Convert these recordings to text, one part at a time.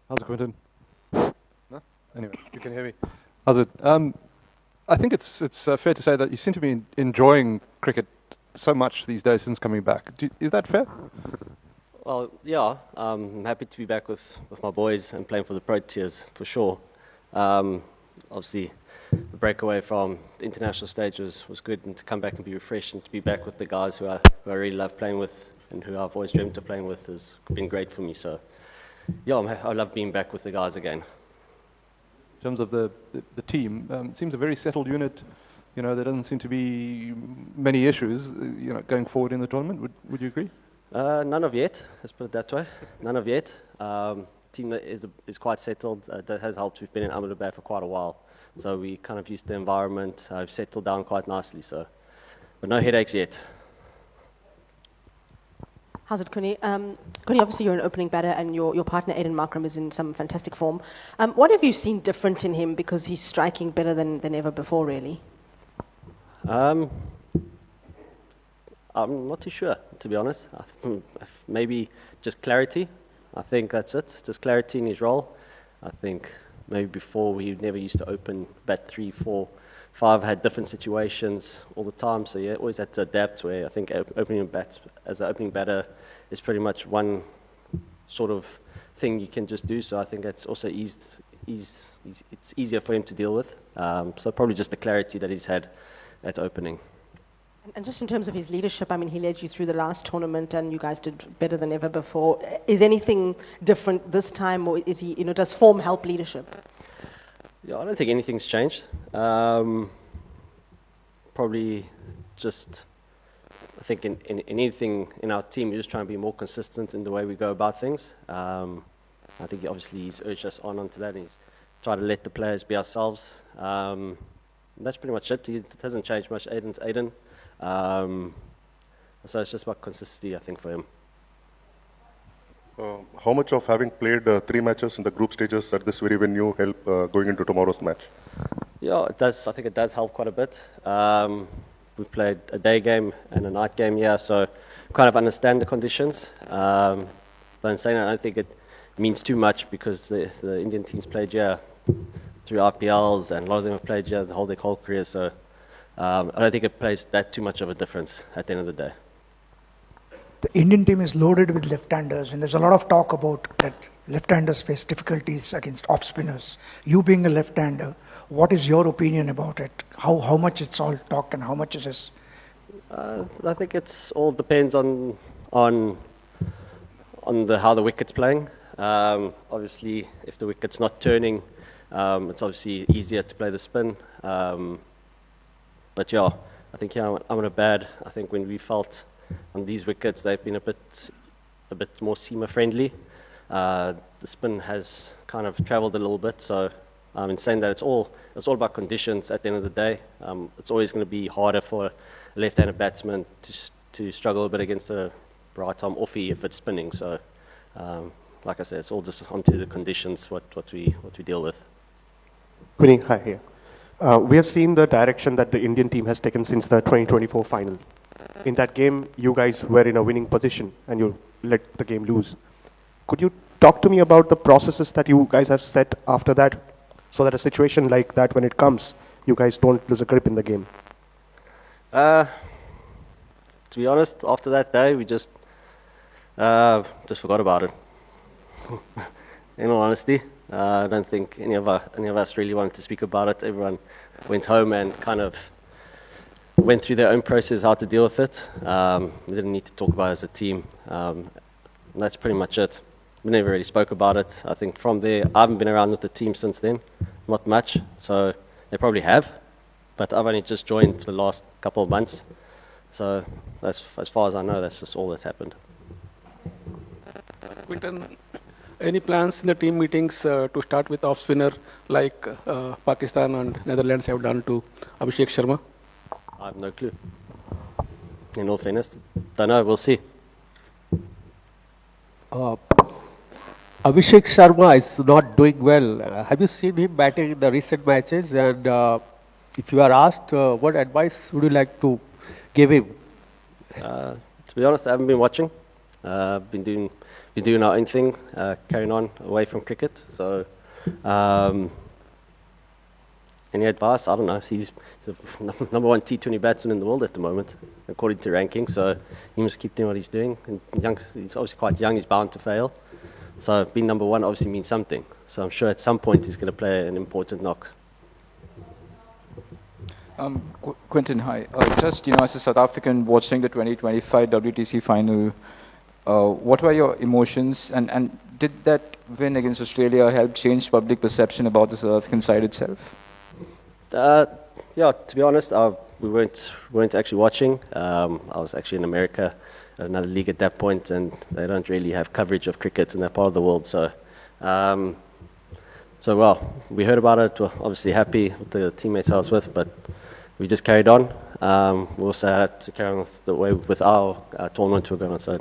How's it, Quinton? No? Anyway, you can hear me. How's it? I think it's fair to say that you seem to be enjoying cricket so much these days since coming back. Is that fair? Well, yeah, I'm happy to be back with my boys and playing for the Proteas for sure. Obviously, the breakaway from the international stage was good, and to come back and be refreshed and to be back with the guys who I really love playing with and who I've always dreamt of playing with has been great for me. So, yeah, I love being back with the guys again. In terms of the team, it seems a very settled unit. You know, there doesn't seem to be many issues, going forward in the tournament. Would you agree? None of yet, let's put it that way. None of yet. Team is quite settled. That has helped. We've been in Ahmedabad for quite a while. So we kind of used to the environment. I've settled down quite nicely. So, but no headaches yet. How's it, Kuni? Kuni, obviously you're an opening batter and your partner Aiden Markram is in some fantastic form. What have you seen different in him because he's striking better than ever before, really? I'm not too sure, to be honest. Maybe just clarity. I think that's it. Just clarity in his role. I think maybe before we never used to open bat 3, 4, 5, had different situations all the time. So yeah, always had to adapt. Where I think opening a bat as an opening batter is pretty much one sort of thing you can just do. So I think that's also it's easier for him to deal with. So probably just the clarity that he's had at opening. And just in terms of his leadership, I mean, he led you through the last tournament and you guys did better than ever before. Is anything different this time, or is he, does form help leadership? Yeah, I don't think anything's changed. Probably just, I think in anything in our team, we're just trying to be more consistent in the way we go about things. I think obviously he's urged us onto that, and he's tried to let the players be ourselves. That's pretty much it. It hasn't changed much. Aiden's Aiden. So it's just about consistency, I think, for him. How much of having played 3 matches in the group stages at this very venue help going into tomorrow's match? Yeah, it does. I think it does help quite a bit. We've played a day game and a night game here, so kind of understand the conditions. But in saying that, I don't think it means too much because the Indian teams played here through RPLs, and a lot of them have played here their whole career. So I don't think it plays that too much of a difference at the end of the day. The Indian team is loaded with left-handers, and there's a lot of talk about that left-handers face difficulties against off-spinners. You being a left-hander, what is your opinion about it? How much it's all talk and how much it is? I think it's all depends on how the wicket's playing. Obviously, if the wicket's not turning, it's obviously easier to play the spin. But yeah, I think I'm in a bad. I think when we felt on these wickets, they've been a bit more seamer friendly. The spin has kind of travelled a little bit. So in saying that, it's all about conditions. At the end of the day, it's always going to be harder for a left-handed batsman to struggle a bit against a right-arm offie if it's spinning. So, like I said, it's all just onto the conditions what we deal with. Winnie, hi here. We have seen the direction that the Indian team has taken since the 2024 final. In that game, you guys were in a winning position and you let the game lose. Could you talk to me about the processes that you guys have set after that, so that a situation like that, when it comes, you guys don't lose a grip in the game? To be honest, after that day, we just forgot about it. In all honesty, I don't think any of us really wanted to speak about it. Everyone went home and kind of went through their own process how to deal with it. We didn't need to talk about it as a team. That's pretty much it. We never really spoke about it. I think from there, I haven't been around with the team since then, not much. So they probably have, but I've only just joined for the last couple of months. So as far as I know, that's just all that's happened. Quinton, any plans in the team meetings to start with off-spinner like Pakistan and Netherlands have done to Abhishek Sharma? I have no clue. In all fairness, don't know. We'll see. Abhishek Sharma is not doing well. Have you seen him batting in the recent matches? And if you are asked, what advice would you like to give him? To be honest, I haven't been watching. Been doing our own thing, carrying on away from cricket. So, any advice? I don't know. He's the number one T20 batsman in the world at the moment, according to ranking. So he must keep doing what he's doing. And he's obviously quite young. He's bound to fail. So being number one obviously means something. So I'm sure at some point he's going to play an important knock. Quinton, hi. Just, as a South African watching the 2025 WTC final, what were your emotions? And did that win against Australia help change public perception about the South African side itself? Yeah, to be honest, we weren't actually watching. I was actually in America, another league at that point, and they don't really have coverage of cricket in that part of the world. So, well, we heard about it. We're obviously happy with the teammates I was with, but we just carried on. We also had to carry on the way with our tournament we're going on. So,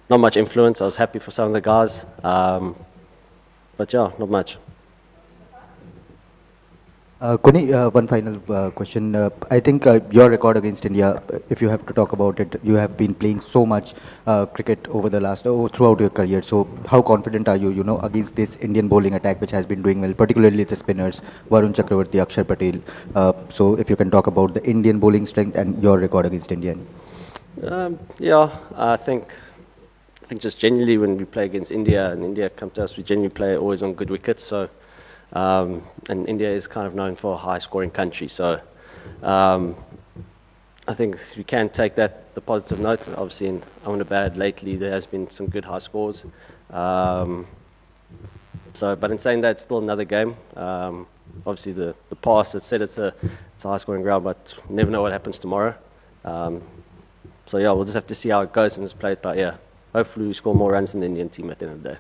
not much influence. I was happy for some of the guys, but yeah, not much. Kuni, one final question. I think your record against India, if you have to talk about it, you have been playing so much cricket over the last, throughout your career. So how confident are you, against this Indian bowling attack, which has been doing well, particularly the spinners, Varun Chakravarti, Akshar Patel. So if you can talk about the Indian bowling strength and your record against India. Yeah, I think just generally when we play against India and India come to us, we generally play always on good wickets. So. And India is kind of known for a high-scoring country, so I think we can take the positive note. Obviously, in Ahmedabad lately, there has been some good high scores. But in saying that, it's still another game. Obviously, the past has said it's a high-scoring ground, but you never know what happens tomorrow. So yeah, we'll just have to see how it goes and just play it by ear. Hopefully, we score more runs than the Indian team at the end of the day.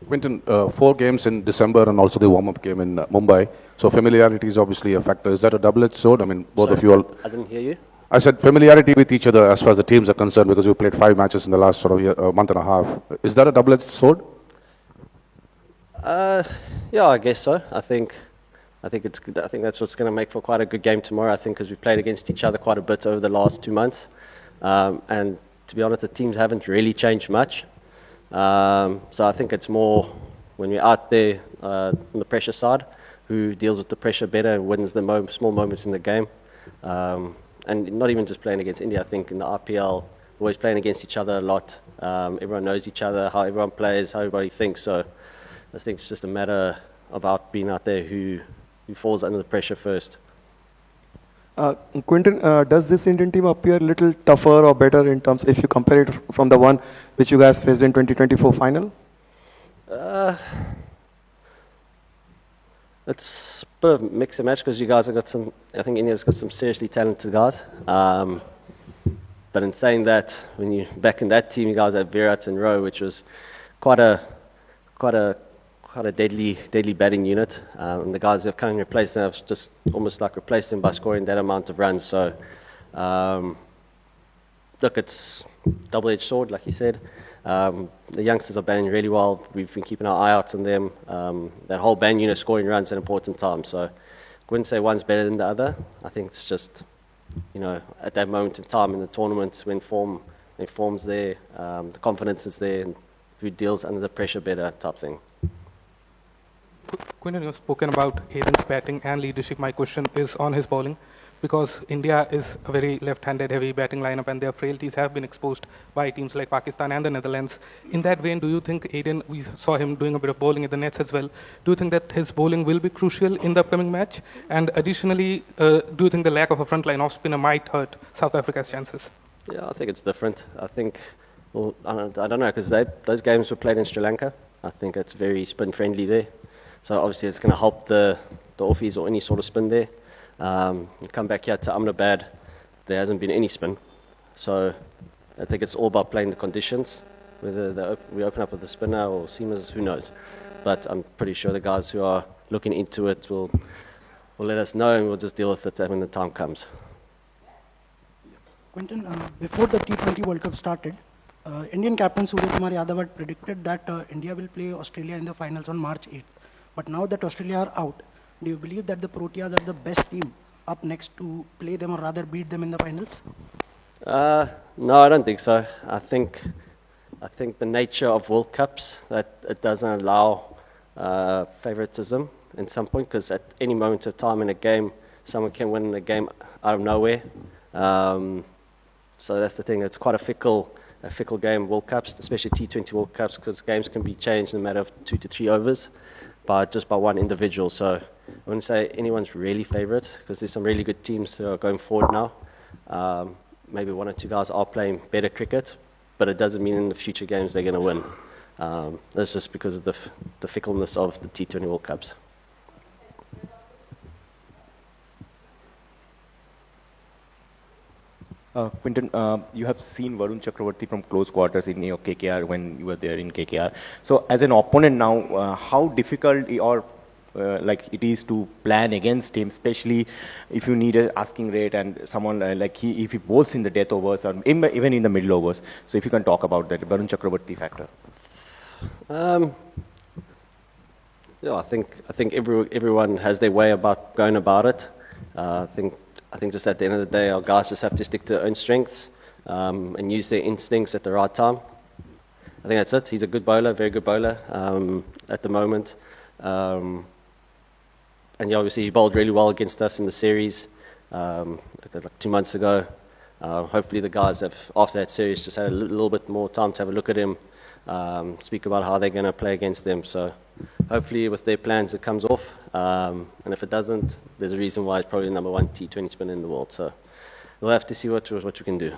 Quinton, 4 games in December and also the warm-up game in Mumbai. So familiarity is obviously a factor. Is that a double-edged sword? I mean, both of you all... I didn't hear you. I said familiarity with each other as far as the teams are concerned, because you played 5 matches in the last sort of month and a half. Is that a double-edged sword? Yeah, I guess so. I think that's what's going to make for quite a good game tomorrow. I think because we've played against each other quite a bit over the last 2 months, and to be honest, the teams haven't really changed much. So I think it's more when we're out there on the pressure side, who deals with the pressure better and wins the small moments in the game. And not even just playing against India. I think in the IPL, we're always playing against each other a lot. Everyone knows each other, how everyone plays, how everybody thinks. So I think it's just a matter of being out there who falls under the pressure first. Quinton, does this Indian team appear a little tougher or better in terms, if you compare it from the one which you guys faced in 2024 final? It's a bit of a mix and match because you guys have got some, I think India's got some seriously talented guys. But in saying that, when you back in that team, you guys had Virat and Rowe, which was quite a deadly batting unit. And the guys who have come and replaced them have just almost like replaced them by scoring that amount of runs. So, look, it's double-edged sword, like you said. The youngsters are batting really well. We've been keeping our eye out on them. That whole band unit scoring runs at important times. So, I wouldn't say one's better than the other. I think it's just, at that moment in time in the tournament when form's there, the confidence is there, and who deals under the pressure better type thing. Quinton, you've spoken about Aiden's batting and leadership. My question is on his bowling, because India is a very left-handed heavy batting lineup and their frailties have been exposed by teams like Pakistan and the Netherlands. In that vein, do you think Aiden, we saw him doing a bit of bowling at the nets as well, do you think that his bowling will be crucial in the upcoming match? And additionally, do you think the lack of a frontline off-spinner might hurt South Africa's chances? Yeah, I think it's different. I think, well, I don't know, because those games were played in Sri Lanka. I think it's very spin-friendly there. So obviously it's going to help the offies or any sort of spin there. Come back here to Ahmedabad, there hasn't been any spin. So I think it's all about playing the conditions. Whether we open up with a spinner or seamers, who knows. But I'm pretty sure the guys who are looking into it will let us know, and we'll just deal with it when the time comes. Quinton, before the T20 World Cup started, Indian captain Surya Kumar Yadav had predicted that India will play Australia in the finals on March 8th. But now that Australia are out, do you believe that the Proteas are the best team up next to play them, or rather beat them in the finals? No, I don't think so. I think the nature of World Cups, that it doesn't allow favoritism at some point, because at any moment of time in a game, someone can win a game out of nowhere. So that's the thing. It's quite a fickle game, World Cups, especially T20 World Cups, because games can be changed in a matter of 2 to 3 overs, just by one individual. So I wouldn't say anyone's really favourite, because there's some really good teams that are going forward now. Maybe 1 or 2 guys are playing better cricket, but it doesn't mean in the future games they're going to win. That's just because of the fickleness of the T20 World Cups. Quinton, you have seen Varun Chakravarti from close quarters in your KKR when you were there in KKR. So as an opponent now, how difficult or like it is to plan against him, especially if you need an asking rate and someone if he bowls in the death overs or even in the middle overs. So if you can talk about that Varun Chakravarti factor. Yeah, I think everyone has their way about going about it. I think just at the end of the day, our guys just have to stick to their own strengths and use their instincts at the right time. I think that's it. He's a good bowler, very good bowler at the moment. And yeah, obviously he bowled really well against us in the series like 2 months ago. Hopefully the guys have, after that series, just had a little bit more time to have a look at him, speak about how they're going to play against them. So hopefully with their plans it comes off. And if it doesn't, there's a reason why it's probably the #1 T20 spinner in the world. So we'll have to see what we can do.